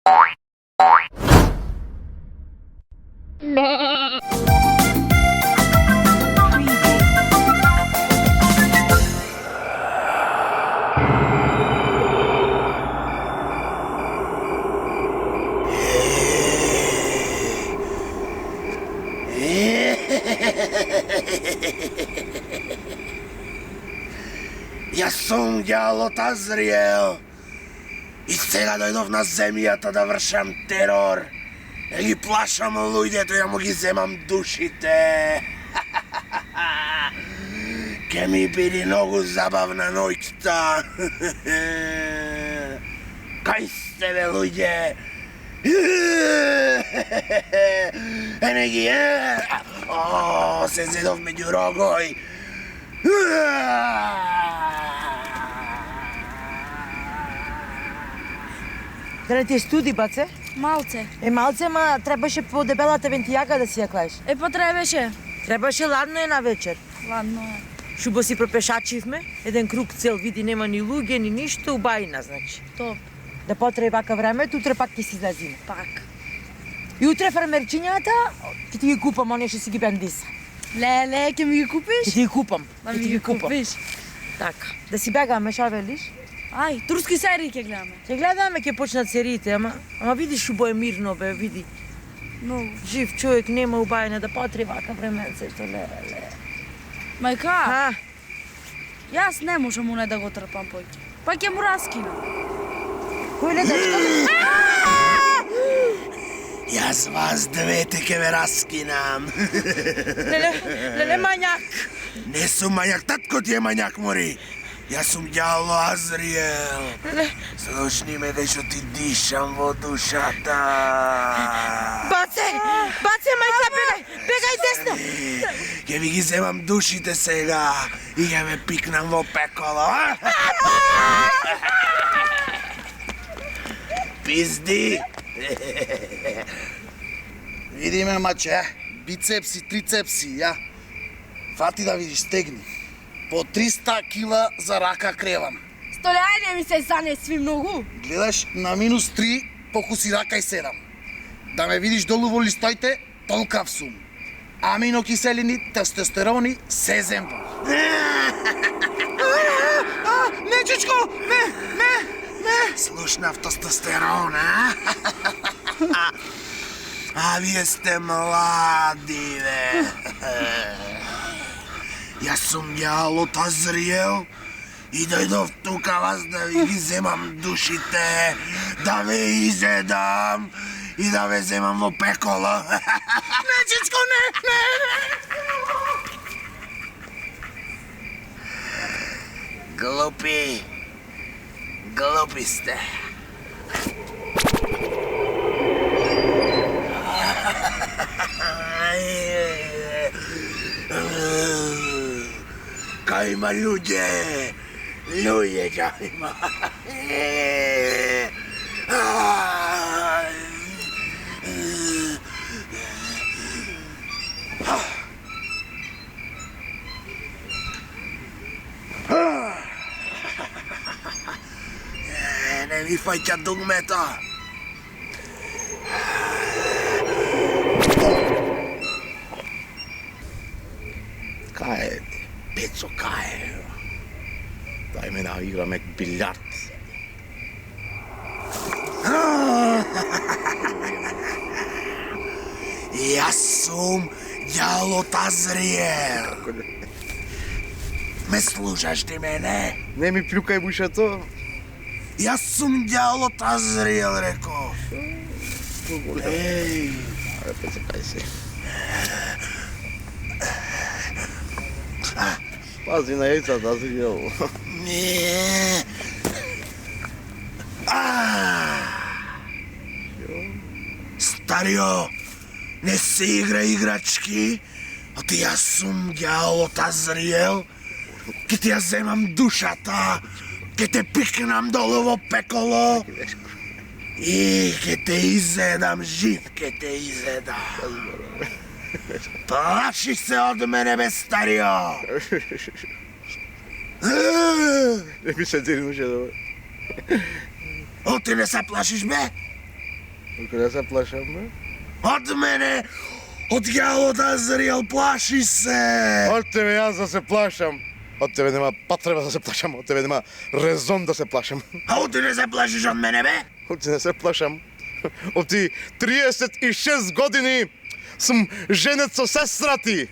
Ja som ďalo zriel. I сега дойдов на земјата да вршам терор. Да ги плашам луѓето, да му ги земам душите. Ке ми биде многу забавна ноќта. Кај сте бе луѓе? Ене ги О, се зедов меѓу рогој. Дали ти е студи, баце? Малце. Малце, ма требаше по дебелата вентијака да си ја клаеш. Па требаше. Требаше ладно е на вечер. Ладно е. Шубо си пропешачивме, еден круг цел види, нема ни луѓе, ни ништо, убајна, значи. Топ. Да потребе вака времето, утре пак ќе си излезиме. Пак. И утре фермерчињата, ќе ти ги купам, оние што си ги бендиса. Леле, ќе ми ги купиш? Ќе ти ги купам. Да ќе ми ти ги купиш. Така. Да си бегаме, ша велиш? Ај, турски серии ќе гледаме. Ќе гледаме, ќе почнат сериите, ама види шубо е мирно, бе, види. Многу. Жив човек нема убајне да потреба вака временцето, леле. Мајка, А, јас не можам уне да го трпам поќе. Па ќе му раскинам. кој ле дечко? Јас вас двете ке ве раскинам. Леле мањак. Не сум мањак, татко ти е мањак, мори. Јас сум ѓало Азриел. Слушни ме кај што ти дишам во душата. Баце, мајка, бегај десно. Ќе ви ги земам душите сега и ќе ме пикнам во пеколо. Пизди. Види ме, маче, бицепси, трицепси, ја. Фати да видиш, стегни. По 300 кила за рака кревам. Столяне ми се занесви многу. Гледаш, на -3, покуси рака и 7. Да ме видиш долу во листојте, толкав сум. Аминокиселини, тестостерони, се зембам. Не, чичко, не. Слушнав тестостерон, а? А вие сте млади, бе. Јас сум ѓалот Азриел и дојдов тука вас да ви ги земам душите, да ве изедам и да ве земам во пеколо. Не, чичко, не. Глупи сте. Кај има луѓе ќе има. Не ми фаќа дугмето. Кај е, Пецо, кај е? Дај ме да играме билјард. Јас сум ѓалот Азриел. Ме слушаш ти мене? Не ми плюкај бушето. Јас сум ѓалот Азриел, реко. Еј. Абе, Пецо, кај си? Пази на јајцата, Азриел. Не. Старио, не се игра играчки, а ти јас сум ѓалот Азриел. Ке ти ја земам душата, ке те пикнам долу во пеколо и ке те изедам, жив ке те изедам. Плаши се од мене, бе, старио. Не ми се дирнуше, добре. О, ти не се плашиш, бе? Откъде се плашам, бе? От мене! От гялото Азриел, плаши се! От тебе аз да се плашам. От тебе нема потреба да се плашам. От тебе нема резон да се плашам. А ти не се плашиш от мене, бе? От не се плашам. От ти 36 години съм женец со сестра ти.